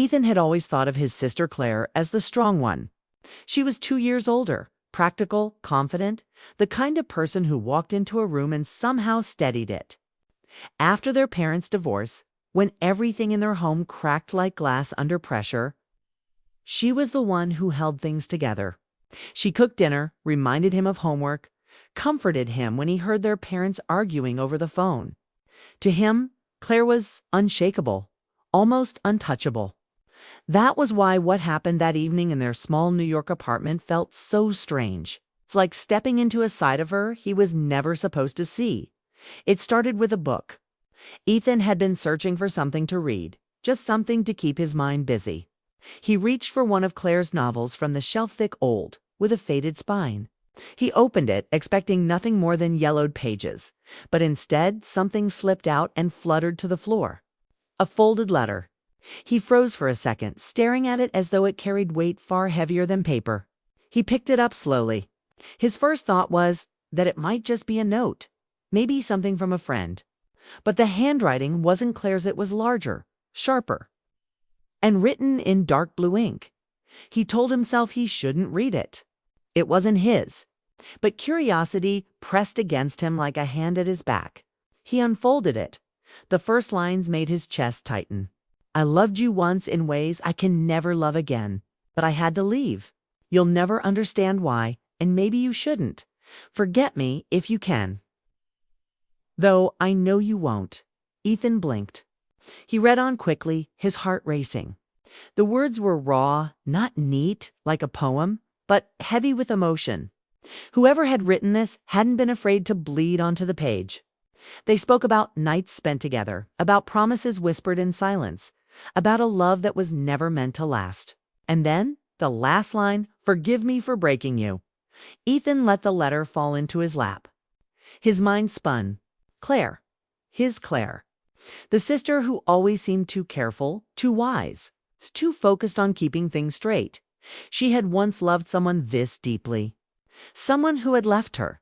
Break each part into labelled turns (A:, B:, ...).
A: Ethan had always thought of his sister Claire as the strong one. She was 2 years older, practical, confident, the kind of person who walked into a room and somehow steadied it. After their parents' divorce, when everything in their home cracked like glass under pressure, she was the one who held things together. She cooked dinner, reminded him of homework, comforted him when he heard their parents arguing over the phone. To him, Claire was unshakable, almost untouchable. That was why what happened that evening in their small New York apartment felt so strange. It's like stepping into a side of her he was never supposed to see. It started with a book. Ethan had been searching for something to read, just something to keep his mind busy. He reached for one of Claire's novels from the shelf, thick old, with a faded spine. He opened it, expecting nothing more than yellowed pages, but instead something slipped out and fluttered to the floor. A folded letter. He froze for a second, staring at it as though it carried weight far heavier than paper. He picked it up slowly. His first thought was that it might just be a note, maybe something from a friend. But the handwriting wasn't Claire's, it was larger, sharper, and written in dark blue ink. He told himself he shouldn't read it. It wasn't his. But curiosity pressed against him like a hand at his back. He unfolded it. The first lines made his chest tighten. I loved you once in ways I can never love again, but I had to leave. You'll never understand why, and maybe you shouldn't. Forget me if you can. Though I know you won't. Ethan blinked. He read on quickly, his heart racing. The words were raw, not neat, like a poem, but heavy with emotion. Whoever had written this hadn't been afraid to bleed onto the page. They spoke about nights spent together, about promises whispered in silence, about a love that was never meant to last. And then, the last line, forgive me for breaking you. Ethan let the letter fall into his lap. His mind spun. Claire. His Claire. The sister who always seemed too careful, too wise, too focused on keeping things straight. She had once loved someone this deeply. Someone who had left her.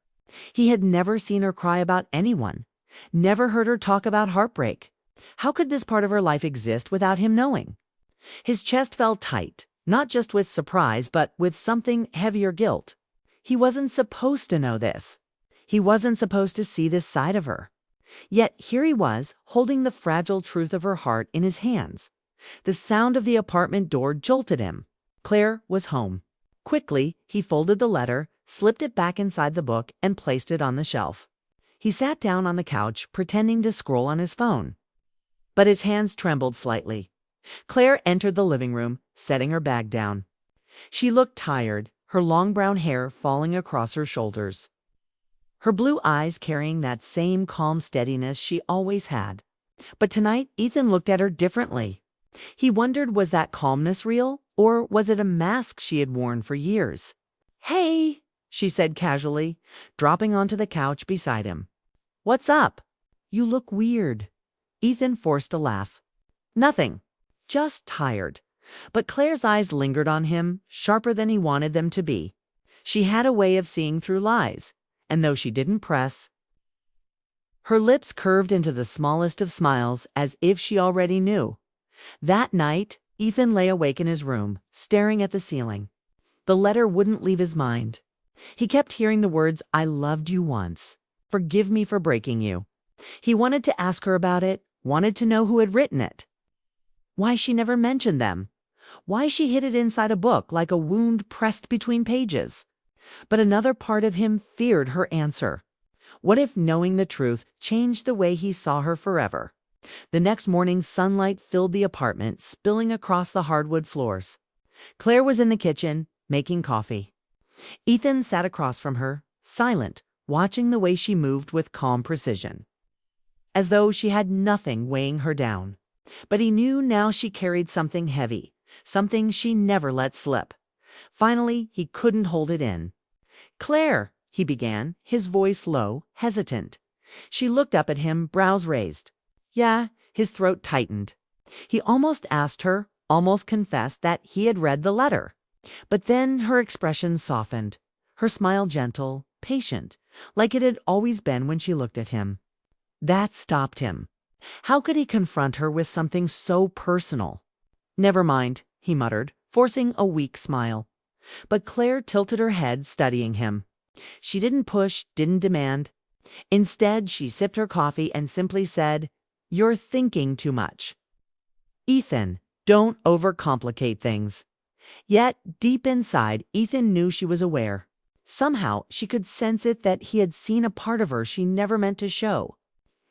A: He had never seen her cry about anyone, never heard her talk about heartbreak. How could this part of her life exist without him knowing? His chest felt tight, not just with surprise, but with something heavier guilt. He wasn't supposed to know this. He wasn't supposed to see this side of her. Yet here he was, holding the fragile truth of her heart in his hands. The sound of the apartment door jolted him. Claire was home. Quickly, he folded the letter, slipped it back inside the book, and placed it on the shelf. He sat down on the couch, pretending to scroll on his phone. But his hands trembled slightly. Claire entered the living room, setting her bag down. She looked tired, her long brown hair falling across her shoulders. Her blue eyes carrying that same calm steadiness she always had. But tonight, Ethan looked at her differently. He wondered, was that calmness real, or was it a mask she had worn for years? Hey, she said casually, dropping onto the couch beside him. What's up? You look weird. Ethan forced a laugh. Nothing. Just tired. But Claire's eyes lingered on him, sharper than he wanted them to be. She had a way of seeing through lies, and though she didn't press, her lips curved into the smallest of smiles as if she already knew. That night, Ethan lay awake in his room, staring at the ceiling. The letter wouldn't leave his mind. He kept hearing the words, I loved you once. Forgive me for breaking you. He wanted to ask her about it, wanted to know who had written it. Why she never mentioned them. Why she hid it inside a book like a wound pressed between pages. But another part of him feared her answer. What if knowing the truth changed the way he saw her forever? The next morning, sunlight filled the apartment, spilling across the hardwood floors. Claire was in the kitchen, making coffee. Ethan sat across from her, silent, watching the way she moved with calm precision, as though she had nothing weighing her down. But he knew now she carried something heavy, something she never let slip. Finally, he couldn't hold it in. Claire, he began, his voice low, hesitant. She looked up at him, brows raised. Yeah, his throat tightened. He almost asked her, almost confessed that he had read the letter. But then her expression softened, her smile gentle, patient, like it had always been when she looked at him. That stopped him. How could he confront her with something so personal? Never mind, he muttered, forcing a weak smile. But Claire tilted her head, studying him. She didn't push, didn't demand. Instead, she sipped her coffee and simply said, "You're thinking too much." Ethan, don't overcomplicate things. Yet, deep inside, Ethan knew she was aware. Somehow, she could sense it that he had seen a part of her she never meant to show.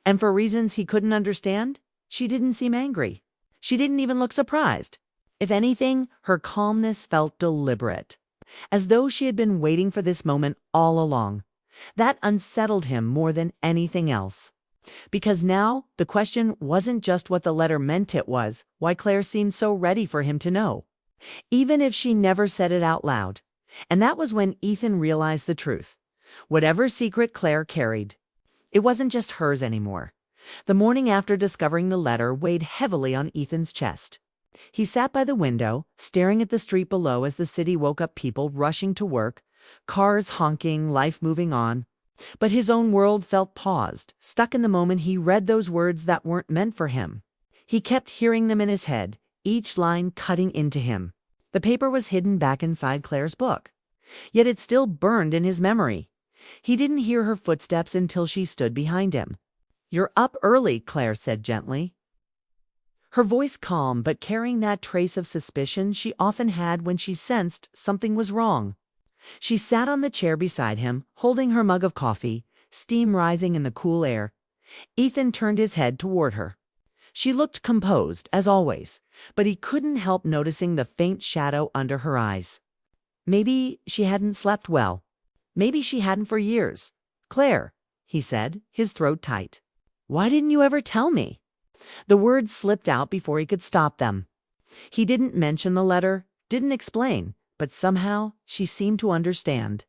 A: And for reasons he couldn't understand, she didn't seem angry. She didn't even look surprised. If anything, her calmness felt deliberate, as though she had been waiting for this moment all along. That unsettled him more than anything else. Because now, the question wasn't just what the letter meant, it was why Claire seemed so ready for him to know, even if she never said it out loud. And that was when Ethan realized the truth. Whatever secret Claire carried, it wasn't just hers anymore. The morning after discovering the letter weighed heavily on Ethan's chest. He sat by the window, staring at the street below as the city woke up, people rushing to work, cars honking, life moving on. But his own world felt paused, stuck in the moment he read those words that weren't meant for him. He kept hearing them in his head, each line cutting into him. The paper was hidden back inside Claire's book, yet it still burned in his memory. He didn't hear her footsteps until she stood behind him. "You're up early," Claire said gently. Her voice calm, but carrying that trace of suspicion she often had when she sensed something was wrong. She sat on the chair beside him, holding her mug of coffee, steam rising in the cool air. Ethan turned his head toward her. She looked composed, as always, but he couldn't help noticing the faint shadow under her eyes. Maybe she hadn't slept well. Maybe she hadn't for years. "Claire," he said, his throat tight. "Why didn't you ever tell me?" The words slipped out before he could stop them. He didn't mention the letter, didn't explain, but somehow she seemed to understand.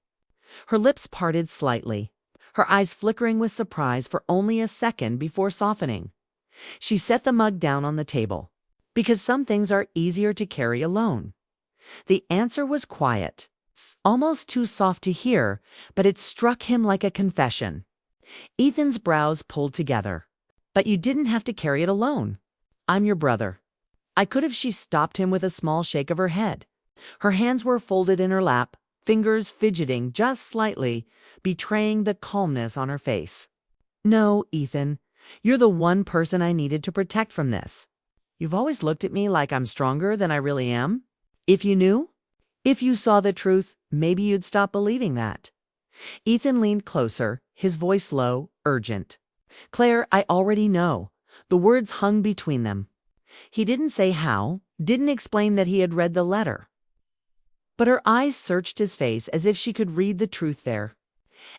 A: Her lips parted slightly, her eyes flickering with surprise for only a second before softening. She set the mug down on the table, because some things are easier to carry alone. The answer was quiet, almost too soft to hear, but it struck him like a confession. Ethan's brows pulled together. "But you didn't have to carry it alone. I'm your brother." I could have. She stopped him with a small shake of her head. Her hands were folded in her lap, fingers fidgeting just slightly, betraying the calmness on her face. "No, Ethan, you're the one person I needed to protect from this. You've always looked at me like I'm stronger than I really am. If you knew, if you saw the truth, maybe you'd stop believing that." Ethan leaned closer, his voice low, urgent. "Claire, I already know." The words hung between them. He didn't say how, didn't explain that he had read the letter. But her eyes searched his face as if she could read the truth there.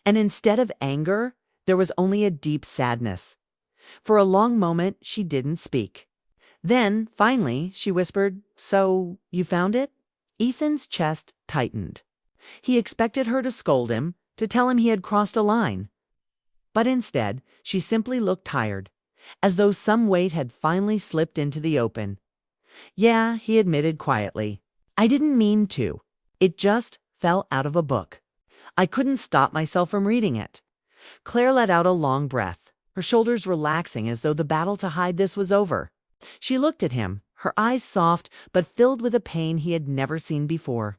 A: And instead of anger, there was only a deep sadness. For a long moment, she didn't speak. Then, finally, she whispered, "So, you found it?" Ethan's chest tightened. He expected her to scold him, to tell him he had crossed a line. But instead, she simply looked tired, as though some weight had finally slipped into the open. "Yeah," he admitted quietly. "I didn't mean to. It just fell out of a book. I couldn't stop myself from reading it." Claire let out a long breath, her shoulders relaxing as though the battle to hide this was over. She looked at him, her eyes soft but filled with a pain he had never seen before.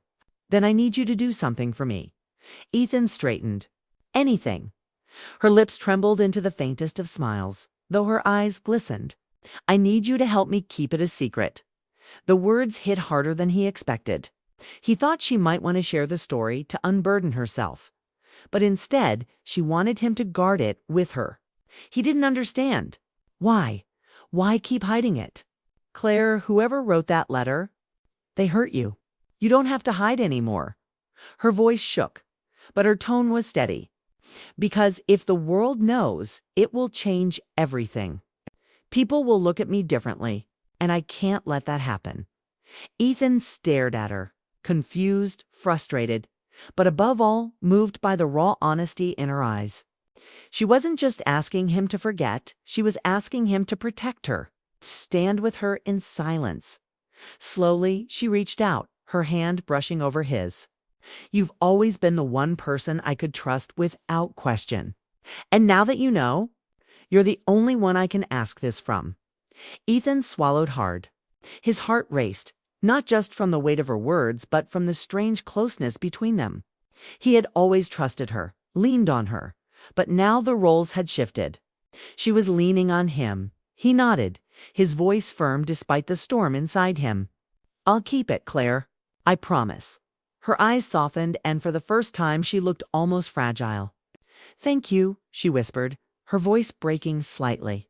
A: "Then I need you to do something for me." Ethan straightened. "Anything." Her lips trembled into the faintest of smiles, though her eyes glistened. "I need you to help me keep it a secret." The words hit harder than he expected. He thought she might want to share the story to unburden herself. But instead, she wanted him to guard it with her. He didn't understand. Why? Why keep hiding it? "Claire, whoever wrote that letter, they hurt you. You don't have to hide anymore." Her voice shook, but her tone was steady. "Because if the world knows, it will change everything. People will look at me differently, and I can't let that happen." Ethan stared at her, confused, frustrated, but above all, moved by the raw honesty in her eyes. She wasn't just asking him to forget, she was asking him to protect her, stand with her in silence. Slowly, she reached out, her hand brushing over his. "You've always been the one person I could trust without question. And now that you know, you're the only one I can ask this from." Ethan swallowed hard. His heart raced, not just from the weight of her words, but from the strange closeness between them. He had always trusted her, leaned on her, but now the roles had shifted. She was leaning on him. He nodded, his voice firm despite the storm inside him. "I'll keep it, Claire. I promise." Her eyes softened, and for the first time she looked almost fragile. "Thank you," she whispered, her voice breaking slightly.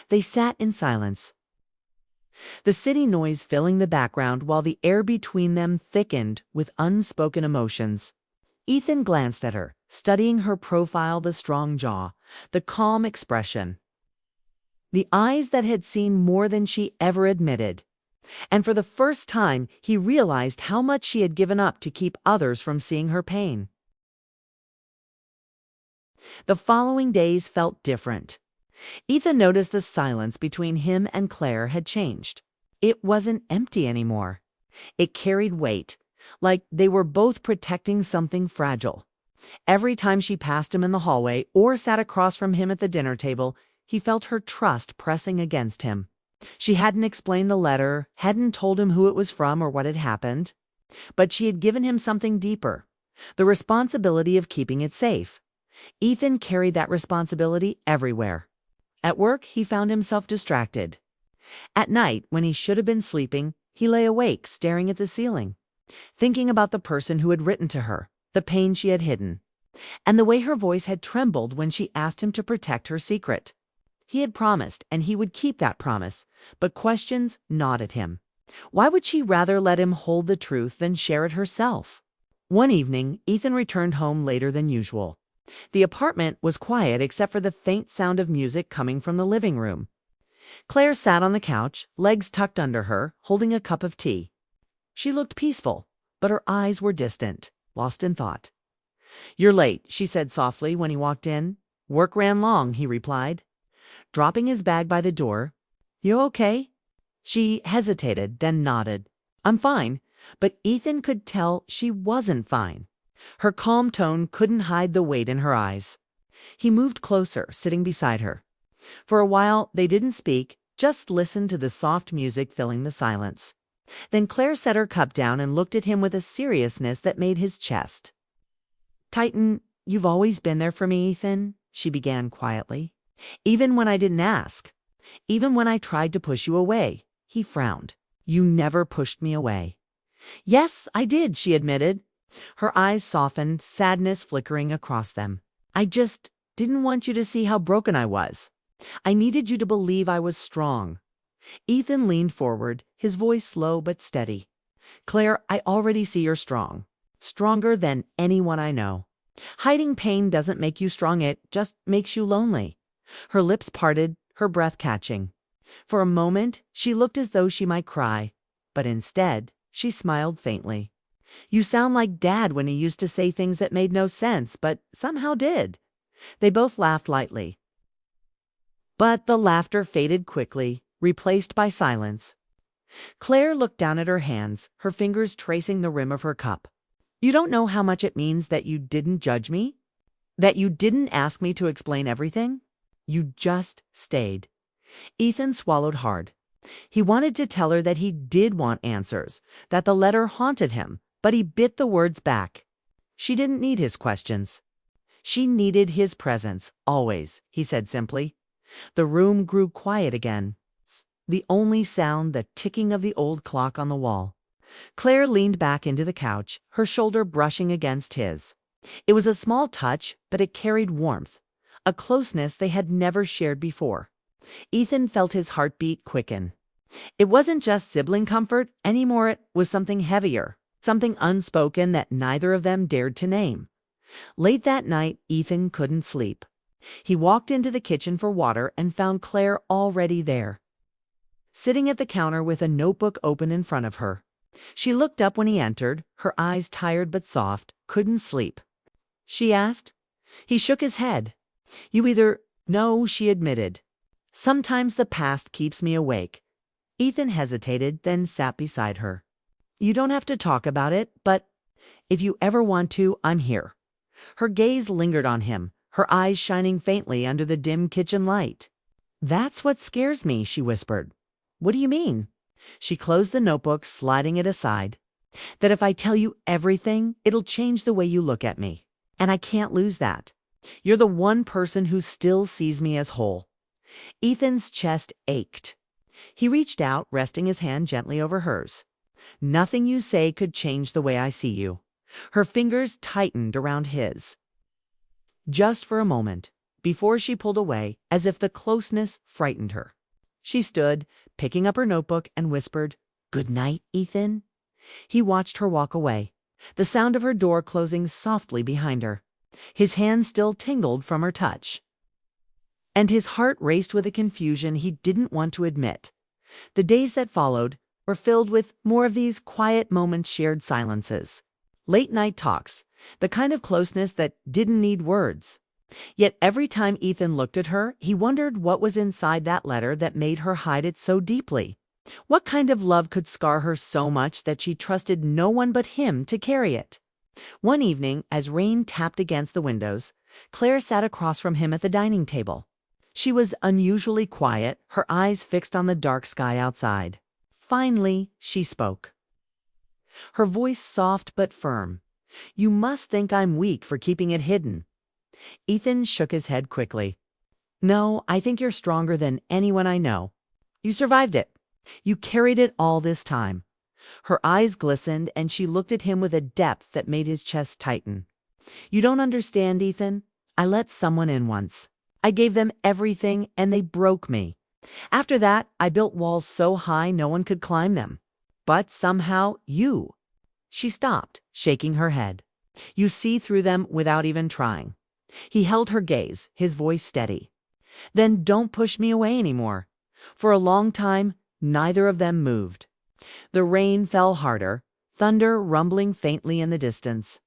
A: They sat in silence, the city noise filling the background while the air between them thickened with unspoken emotions. Ethan glanced at her, studying her profile, the strong jaw, the calm expression, the eyes that had seen more than she ever admitted. And for the first time, he realized how much she had given up to keep others from seeing her pain. The following days felt different. Ethan noticed the silence between him and Claire had changed. It wasn't empty anymore. It carried weight, like they were both protecting something fragile. Every time she passed him in the hallway or sat across from him at the dinner table, he felt her trust pressing against him. She hadn't explained the letter, hadn't told him who it was from or what had happened, but she had given him something deeper, the responsibility of keeping it safe. Ethan carried that responsibility everywhere. At work, he found himself distracted. At night, when he should have been sleeping, he lay awake, staring at the ceiling, thinking about the person who had written to her, the pain she had hidden, and the way her voice had trembled when she asked him to protect her secret. He had promised, and he would keep that promise, but questions gnawed at him. Why would she rather let him hold the truth than share it herself? One evening, Ethan returned home later than usual. The apartment was quiet except for the faint sound of music coming from the living room. Claire sat on the couch, legs tucked under her, holding a cup of tea. She looked peaceful, but her eyes were distant, lost in thought. "You're late," she said softly when he walked in. "Work ran long," he replied, dropping his bag by the door. "You okay?" She hesitated, then nodded. "I'm fine," but Ethan could tell she wasn't fine. Her calm tone couldn't hide the weight in her eyes. He moved closer, sitting beside her. For a while, they didn't speak, just listened to the soft music filling the silence. Then Claire set her cup down and looked at him with a seriousness that made his chest tighten. "You've always been there for me, Ethan," she began quietly. "Even when I didn't ask. Even when I tried to push you away." He frowned. "You never pushed me away." "Yes, I did," she admitted. Her eyes softened, sadness flickering across them. "I just didn't want you to see how broken I was. I needed you to believe I was strong." Ethan leaned forward, his voice low but steady. "Claire, I already see you're strong. Stronger than anyone I know. Hiding pain doesn't make you strong, it just makes you lonely." Her lips parted, her breath catching. For a moment, she looked as though she might cry, but instead, she smiled faintly. "You sound like Dad when he used to say things that made no sense, but somehow did." They both laughed lightly. But the laughter faded quickly, replaced by silence. Claire looked down at her hands, her fingers tracing the rim of her cup. "You don't know how much it means that you didn't judge me? That you didn't ask me to explain everything? You just stayed." Ethan swallowed hard. He wanted to tell her that he did want answers, that the letter haunted him, but he bit the words back. She didn't need his questions. She needed his presence, always, he said simply. The room grew quiet again. The only sound, the ticking of the old clock on the wall. Claire leaned back into the couch, her shoulder brushing against his. It was a small touch, but it carried warmth, a closeness they had never shared before. Ethan felt his heartbeat quicken. It wasn't just sibling comfort anymore, it was something heavier, something unspoken that neither of them dared to name. Late that night, Ethan couldn't sleep. He walked into the kitchen for water and found Claire already there, sitting at the counter with a notebook open in front of her. She looked up when he entered, her eyes tired but soft. "Couldn't sleep?" she asked. He shook his head. "You either—" "No," she admitted. "Sometimes the past keeps me awake." Ethan hesitated, then sat beside her. "You don't have to talk about it, but if you ever want to, I'm here." Her gaze lingered on him, her eyes shining faintly under the dim kitchen light. "That's what scares me," she whispered. "What do you mean?" She closed the notebook, sliding it aside. That if I tell you everything, it'll change the way you look at me. And I can't lose that. You're the one person who still sees me as whole. Ethan's chest ached. He reached out, resting his hand gently over hers. Nothing you say could change the way I see you. Her fingers tightened around his. Just for a moment, before she pulled away, as if the closeness frightened her. She stood, picking up her notebook, and whispered, "Good night, Ethan." He watched her walk away, the sound of her door closing softly behind her. His hand still tingled from her touch. And his heart raced with a confusion he didn't want to admit. The days that followed were filled with more of these quiet moments, shared silences. Late-night talks, the kind of closeness that didn't need words. Yet every time Ethan looked at her, he wondered what was inside that letter that made her hide it so deeply. What kind of love could scar her so much that she trusted no one but him to carry it? One evening, as rain tapped against the windows, Claire sat across from him at the dining table. She was unusually quiet, her eyes fixed on the dark sky outside. Finally, she spoke. Her voice soft but firm. "You must think I'm weak for keeping it hidden." Ethan shook his head quickly. "No, I think you're stronger than anyone I know. You survived it. You carried it all this time." Her eyes glistened, and she looked at him with a depth that made his chest tighten. "You don't understand, Ethan. I let someone in once. I gave them everything, and they broke me. After that, I built walls so high no one could climb them. But somehow, you—" She stopped, shaking her head. "You see through them without even trying." He held her gaze, his voice steady. "Then don't push me away anymore." For a long time, neither of them moved. The rain fell harder, thunder rumbling faintly in the distance.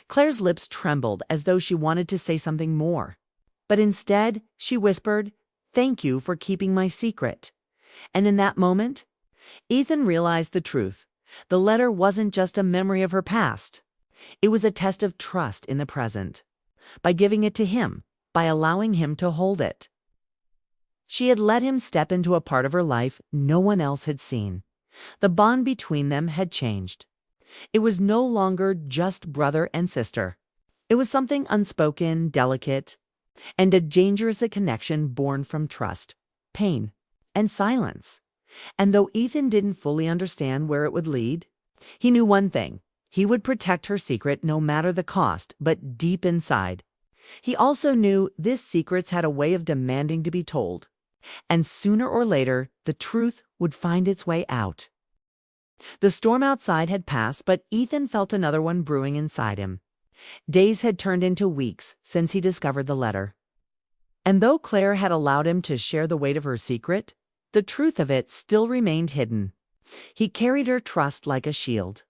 A: Claire's lips trembled as though she wanted to say something more. But instead, she whispered, "Thank you for keeping my secret." And in that moment, Ethan realized the truth. The letter wasn't just a memory of her past. It was a test of trust in the present. By giving it to him, by allowing him to hold it. She had let him step into a part of her life no one else had seen. The bond between them had changed. It was no longer just brother and sister. It was something unspoken, delicate, and a dangerous connection born from trust, pain, and silence. And though Ethan didn't fully understand where it would lead, he knew one thing. He would protect her secret no matter the cost, but deep inside, he also knew this secret had a way of demanding to be told. And sooner or later, the truth would find its way out. The storm outside had passed, but Ethan felt another one brewing inside him. Days had turned into weeks since he discovered the letter. And though Claire had allowed him to share the weight of her secret, the truth of it still remained hidden. He carried her trust like a shield.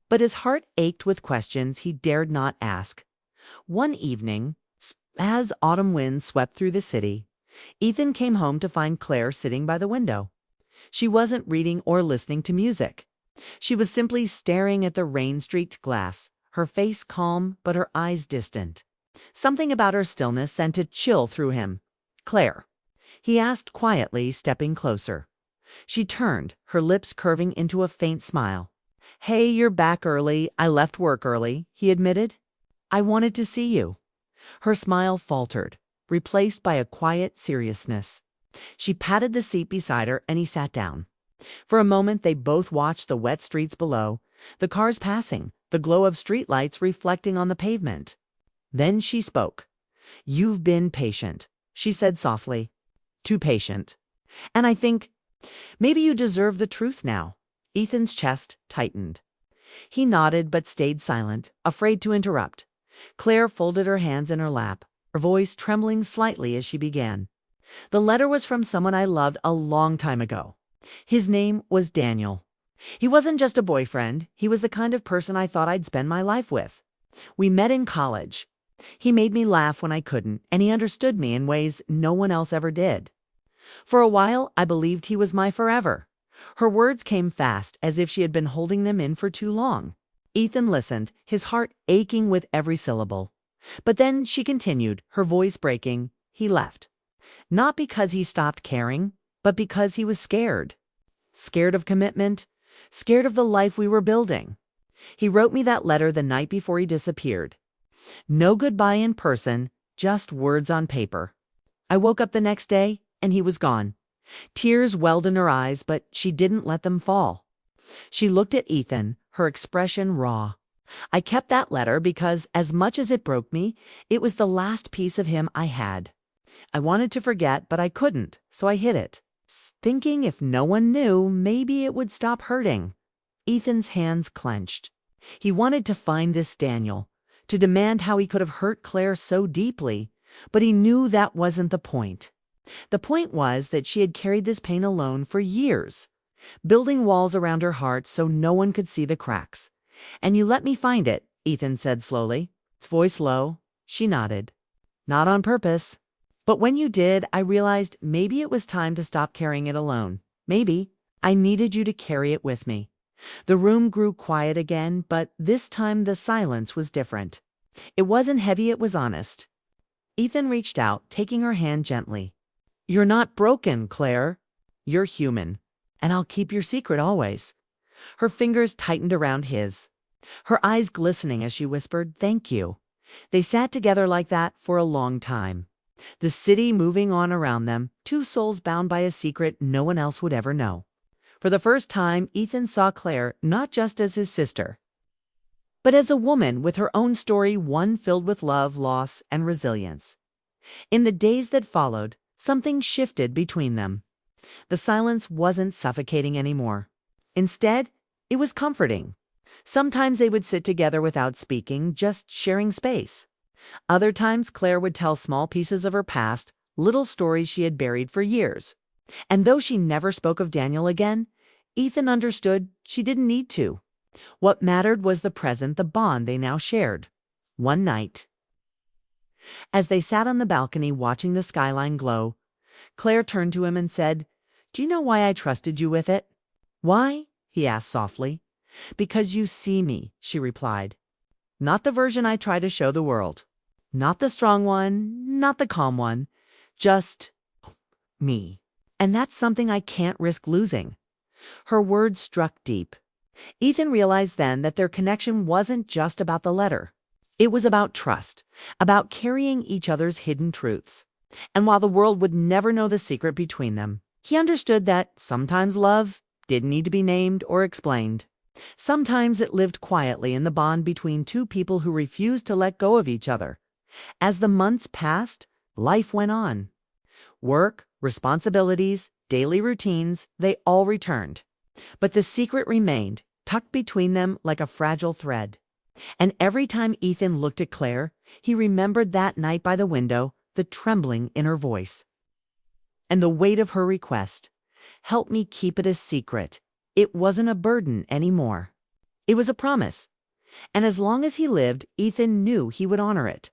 A: But his heart ached with questions he dared not ask. One evening, as autumn winds swept through the city, Ethan came home to find Claire sitting by the window. She wasn't reading or listening to music. She was simply staring at the rain-streaked glass, her face calm but her eyes distant. Something about her stillness sent a chill through him. "Claire," he asked quietly, stepping closer. She turned, her lips curving into a faint smile. "Hey, you're back early. I left work early," he admitted. "I wanted to see you." Her smile faltered, replaced by a quiet seriousness. She patted the seat beside her, and he sat down. For a moment they both watched the wet streets below, the cars passing, the glow of streetlights reflecting on the pavement. Then she spoke. "You've been patient," she said softly. "Too patient. And I think maybe you deserve the truth now." Ethan's chest tightened. He nodded but stayed silent, afraid to interrupt. Claire folded her hands in her lap, her voice trembling slightly as she began. "The letter was from someone I loved a long time ago. His name was Daniel. He wasn't just a boyfriend. He was the kind of person I thought I'd spend my life with. We met in college. He made me laugh when I couldn't, and he understood me in ways no one else ever did. For a while, I believed he was my forever." Her words came fast, as if she had been holding them in for too long. Ethan listened, his heart aching with every syllable. But then she continued, her voice breaking. "He left. Not because he stopped caring, but because he was scared. Scared of commitment, scared of the life we were building. He wrote me that letter the night before he disappeared. No goodbye in person, just words on paper. I woke up the next day, and he was gone. Tears welled in her eyes, but she didn't let them fall. She looked at Ethan, her expression raw. I kept that letter because, as much as it broke me, it was the last piece of him I had. I wanted to forget, but I couldn't, so I hid it, thinking if no one knew, maybe it would stop hurting. Ethan's hands clenched. He wanted to find this Daniel, to demand how he could have hurt Claire so deeply, but he knew that wasn't the point. The point was that she had carried this pain alone for years, building walls around her heart so no one could see the cracks. "And you let me find it," Ethan said slowly, his voice low. She nodded. "Not on purpose. But when you did, I realized maybe it was time to stop carrying it alone. Maybe I needed you to carry it with me." The room grew quiet again, but this time the silence was different. It wasn't heavy, it was honest. Ethan reached out, taking her hand gently. "You're not broken, Claire. You're human. And I'll keep your secret always." Her fingers tightened around his, her eyes glistening as she whispered, "Thank you." They sat together like that for a long time. The city moving on around them, two souls bound by a secret no one else would ever know. For the first time, Ethan saw Claire not just as his sister, but as a woman with her own story, one filled with love, loss, and resilience. In the days that followed, something shifted between them. The silence wasn't suffocating anymore. Instead, it was comforting. Sometimes they would sit together without speaking, just sharing space. Other times, Claire would tell small pieces of her past, little stories she had buried for years. And though she never spoke of Daniel again, Ethan understood she didn't need to. What mattered was the present, the bond they now shared. One night, as they sat on the balcony watching the skyline glow, Claire turned to him and said, "Do you know why I trusted you with it?" "Why?" he asked softly. "Because you see me," she replied. "Not the version I try to show the world. Not the strong one, not the calm one. Just me. And that's something I can't risk losing." Her words struck deep. Ethan realized then that their connection wasn't just about the letter. It was about trust, about carrying each other's hidden truths. And while the world would never know the secret between them, he understood that sometimes love didn't need to be named or explained. Sometimes it lived quietly in the bond between two people who refused to let go of each other. As the months passed, life went on. Work, responsibilities, daily routines, they all returned. But the secret remained, tucked between them like a fragile thread. And every time Ethan looked at Claire, he remembered that night by the window, the trembling in her voice, and the weight of her request. "Help me keep it a secret." It wasn't a burden anymore. It was a promise. And as long as he lived, Ethan knew he would honor it.